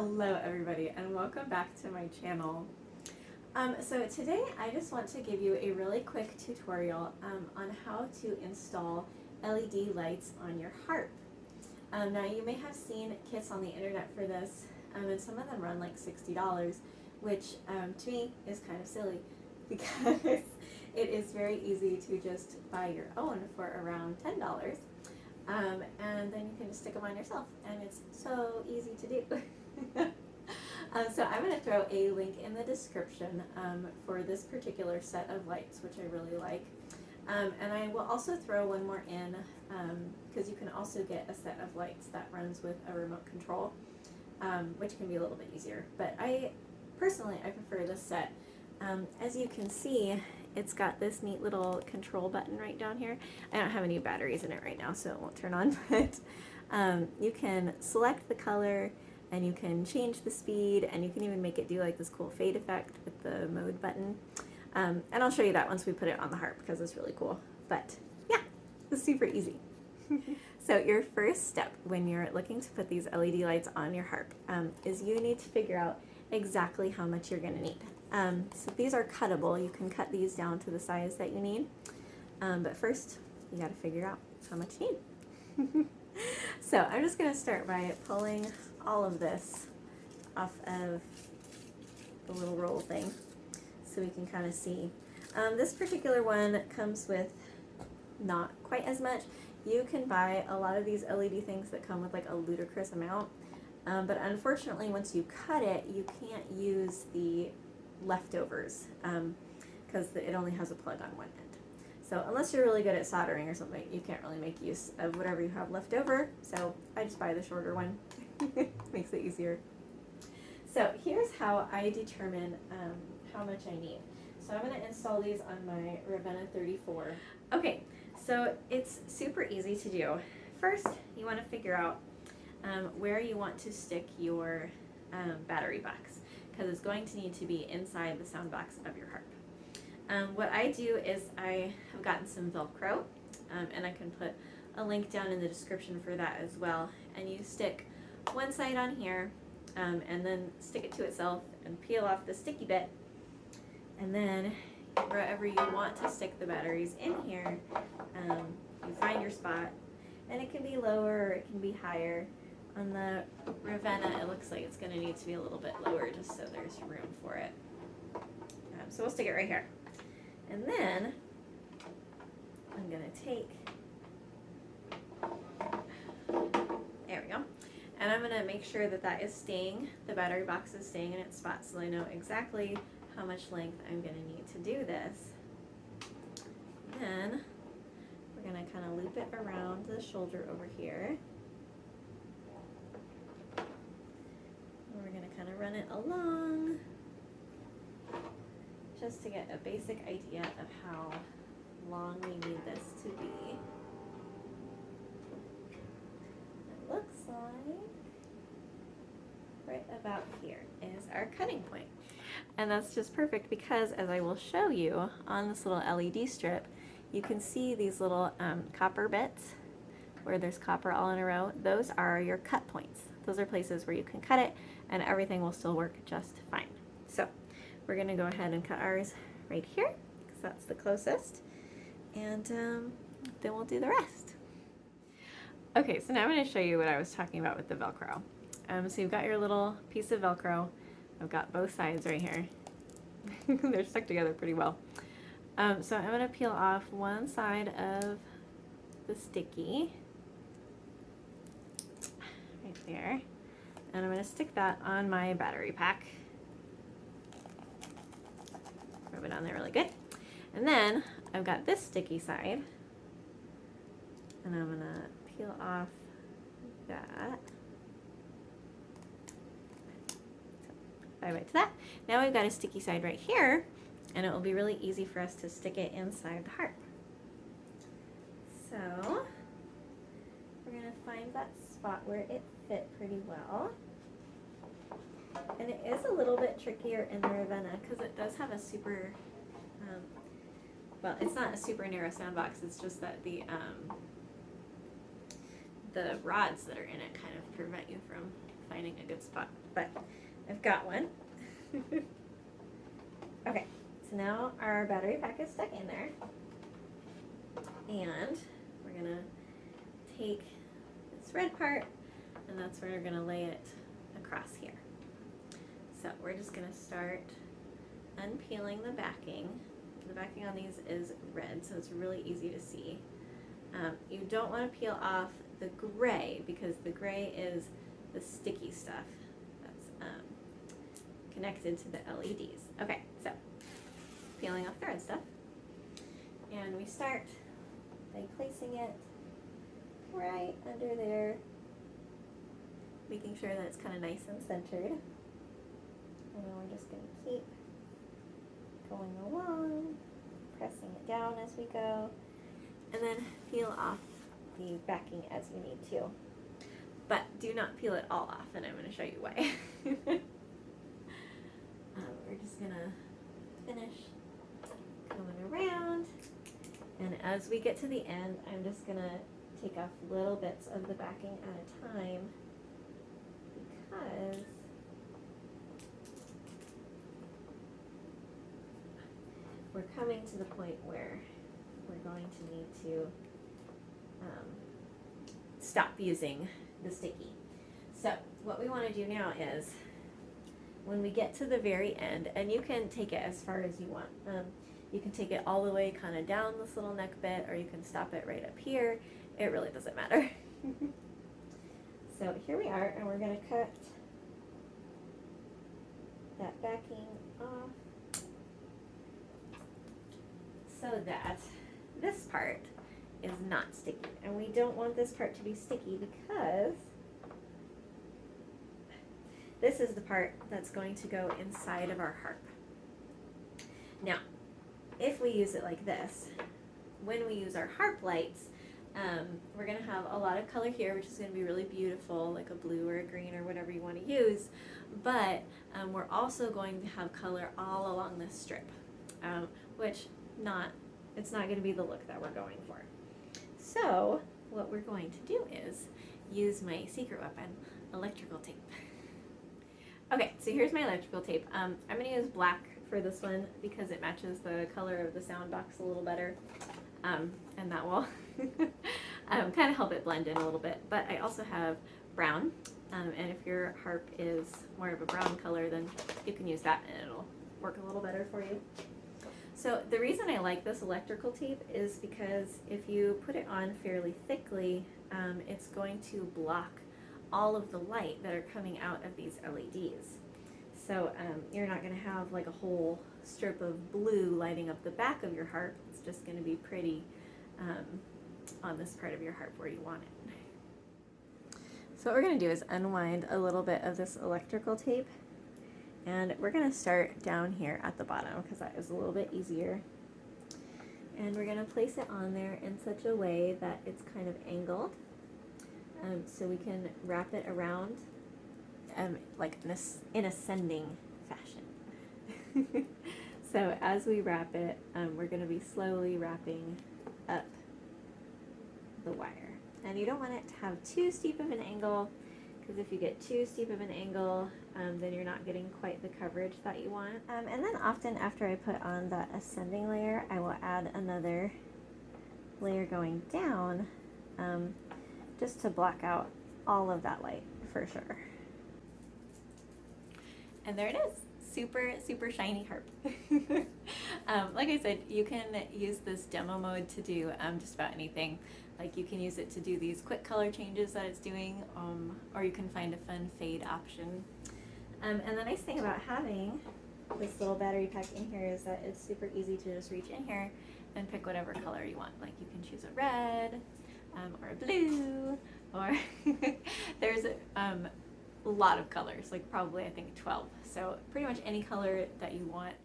Hello everybody and welcome back to my channel. So today I just want to give you a really quick tutorial on how to install LED lights on your harp. Now you may have seen kits on the internet for this and some of them run like $60, which to me is kind of silly because it is very easy to just buy your own for around $10. And then you can just stick them on yourself, and it's so easy to do. So I'm going to throw a link in the description for this particular set of lights, which I really like. And I will also throw one more in because you can also get a set of lights that runs with a remote control, which can be a little bit easier. But I prefer this set. As you can see, it's got this neat little control button right down here. I don't have any batteries in it right now, so it won't turn on, but you can select the color and you can change the speed, and you can even make it do like this cool fade effect with the mode button. And I'll show you that once we put it on the harp because it's really cool. But yeah, it's super easy. So your first step when you're looking to put these LED lights on your harp is you need to figure out exactly how much you're going to need. So these are cuttable. You can cut these down to the size that you need. But first, you got to figure out how much you need. So I'm just going to start by pulling all of this off of the little roll thing so we can kind of see. This particular one comes with not quite as much. You can buy a lot of these LED things that come with like a ludicrous amount. But unfortunately, once you cut it, you can't use the leftovers because it only has a plug on one end. So unless you're really good at soldering or something, you can't really make use of whatever you have left over. So I just buy the shorter one. Makes it easier. So here's how I determine how much I need. So I'm going to install these on my Ravenna 34. Okay, so it's super easy to do. First, you want to figure out where you want to stick your battery box, because it's going to need to be inside the sound box of your harp. What I do is I have gotten some Velcro, and I can put a link down in the description for that as well. And you stick one side on here, and then stick it to itself and peel off the sticky bit. And then wherever you want to stick the batteries in here, you find your spot. And it can be lower or it can be higher. On the Ravenna, it looks like it's going to need to be a little bit lower just so there's room for it. So we'll stick it right here. And then I'm going to take, there we go, and I'm going to make sure that that is staying, the battery box is staying in its spot so I know exactly how much length I'm going to need to do this. Then we're going to kind of loop it around the shoulder over here. We're going to kind of run it along just to get a basic idea of how long we need this to be. It looks like right about here is our cutting point. And that's just perfect because, as I will show you on this little LED strip, you can see these little copper bits where there's copper all in a row. Those are your cut points. Those are places where you can cut it and everything will still work just fine. So we're going to go ahead and cut ours right here because that's the closest, and then we'll do the rest. Okay, so now I'm going to show you what I was talking about with the Velcro. So you've got your little piece of Velcro. I've got both sides right here. They're stuck together pretty well. So I'm going to peel off one side of the sticky right there, and I'm going to stick that on my battery pack. Rub it on there really good. And then I've got this sticky side, and I'm going to peel off that. Bye-bye to that. Now we've got a sticky side right here, and it will be really easy for us to stick it inside the harp. So we're going to find that spot where it fit pretty well. And it is a little bit trickier in the Ravenna because it does have a super, well, it's not a super narrow sound box, it's just that the rods that are in it kind of prevent you from finding a good spot, but I've got one. Okay, so now our battery pack is stuck in there, and we're gonna take this red part, and that's where we're gonna lay it across here. So we're just gonna start unpeeling the backing. The backing on these is red, so it's really easy to see. You don't want to peel off the gray, because the gray is the sticky stuff that's connected to the LEDs. Okay, so peeling off the red stuff, and we start by placing it right under there, making sure that it's kind of nice and centered. And then we're just going to keep going along, pressing it down as we go, and then peel off the backing as you need to. But do not peel it all off, and I'm going to show you why. We're just going to finish going around, and as we get to the end, I'm just going to take off little bits of the backing at a time, because we're coming to the point where we're going to need to stop using the sticky. So what we want to do now is, when we get to the very end, and you can take it as far as you want. You can take it all the way kind of down this little neck bit, or you can stop it right up here. It really doesn't matter. So here we are, and we're going to cut that backing off so that this part is not sticky. And we don't want this part to be sticky, because this is the part that's going to go inside of our harp. Now, if we use it like this, when we use our harp lights, we're going to have a lot of color here, which is going to be really beautiful, like a blue or a green or whatever you want to use. But we're also going to have color all along this strip, which it's not going to be the look that we're going for. So what we're going to do is use my secret weapon, electrical tape. Okay, so here's my electrical tape. I'm going to use black for this one because it matches the color of the sound box a little better, and that will kind of help it blend in a little bit. But I also have brown, and if your harp is more of a brown color, then you can use that and it'll work a little better for you. So the reason I like this electrical tape is because if you put it on fairly thickly, it's going to block all of the light that are coming out of these LEDs. So you're not going to have like a whole strip of blue lighting up the back of your harp. It's just going to be pretty on this part of your harp where you want it. So what we're going to do is unwind a little bit of this electrical tape, and we're going to start down here at the bottom because that is a little bit easier. And we're going to place it on there in such a way that it's kind of angled, so we can wrap it around like in ascending fashion. So as we wrap it, we're going to be slowly wrapping up the wire. And you don't want it to have too steep of an angle, because if you get too steep of an angle, then you're not getting quite the coverage that you want. And then often after I put on that ascending layer, I will add another layer going down, just to block out all of that light for sure. And there it is. Super, super shiny harp. Like I said, you can use this demo mode to do just about anything. Like you can use it to do these quick color changes that it's doing, or you can find a fun fade option. And the nice thing about having this little battery pack in here is that it's super easy to just reach in here and pick whatever color you want. Like you can choose a red, or a blue, or there's a lot of colors, like probably I think 12. So pretty much any color that you want.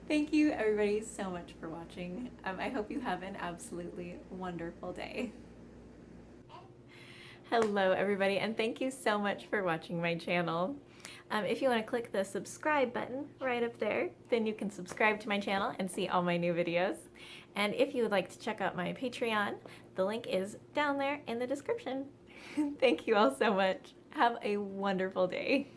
Thank you everybody so much for watching. I hope you have an absolutely wonderful day. Hello everybody, and thank you so much for watching my channel. If you want to click the subscribe button right up there, then you can subscribe to my channel and see all my new videos. And if you would like to check out my Patreon, the link is down there in the description. Thank you all so much. Have a wonderful day.